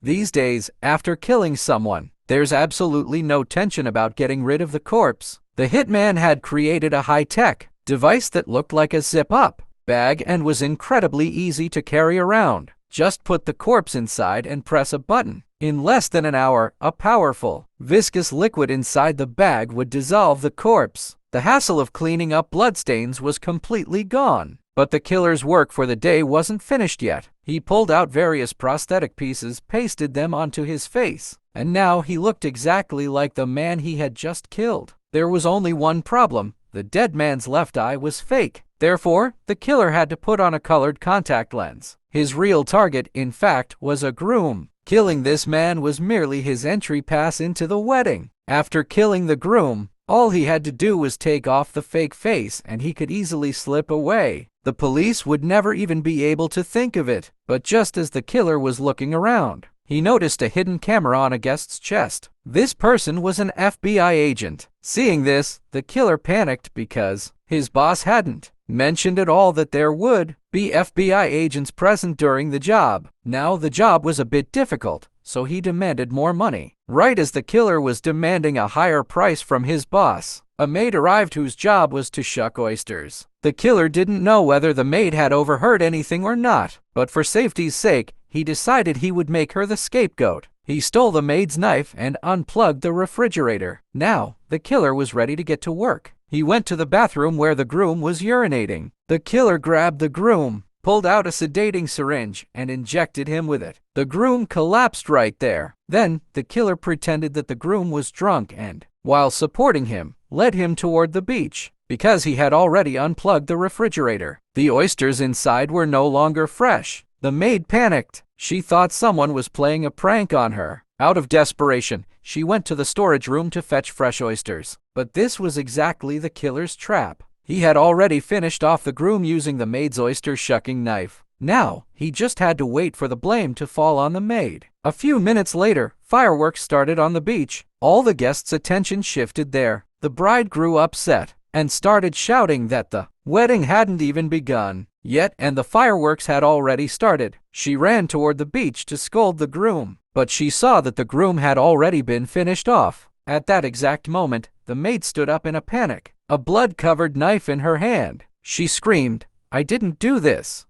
These days, after killing someone, there's absolutely no tension about getting rid of the corpse. The hitman had created a high-tech device that looked like a zip-up bag and was incredibly easy to carry around. Just put the corpse inside and press a button. In less than an hour, a powerful, viscous liquid inside the bag would dissolve the corpse. The hassle of cleaning up bloodstains was completely gone. But the killer's work for the day wasn't finished yet. He pulled out various prosthetic pieces, pasted them onto his face, and now he looked exactly like the man he had just killed. There was only one problem. The dead man's left eye was fake. Therefore, the killer had to put on a colored contact lens. His real target, in fact, was a groom. Killing this man was merely his entry pass into the wedding. After killing the groom, all he had to do was take off the fake face and he could easily slip away. The police would never even be able to think of it. But just as the killer was looking around, he noticed a hidden camera on a guest's chest. This person was an FBI agent. Seeing this, the killer panicked because his boss hadn't mentioned at all that there would be FBI agents present during the job. Now the job was a bit difficult, so he demanded more money. Right as the killer was demanding a higher price from his boss, a maid arrived whose job was to shuck oysters. The killer didn't know whether the maid had overheard anything or not, but for safety's sake, he decided he would make her the scapegoat. He stole the maid's knife and unplugged the refrigerator. Now, the killer was ready to get to work. He went to the bathroom where the groom was urinating. The killer grabbed the groom, pulled out a sedating syringe, and injected him with it. The groom collapsed right there. Then, the killer pretended that the groom was drunk and, while supporting him, led him toward the beach. Because he had already unplugged the refrigerator, the oysters inside were no longer fresh. The maid panicked. She thought someone was playing a prank on her. Out of desperation, she went to the storage room to fetch fresh oysters. But this was exactly the killer's trap. He had already finished off the groom using the maid's oyster shucking knife. Now, he just had to wait for the blame to fall on the maid. A few minutes later, fireworks started on the beach. All the guests' attention shifted there. The bride grew upset and started shouting that the wedding hadn't even begun yet and the fireworks had already started. She ran toward the beach to scold the groom, but she saw that the groom had already been finished off. At that exact moment, the maid stood up in a panic, a blood-covered knife in her hand. She screamed, "I didn't do this.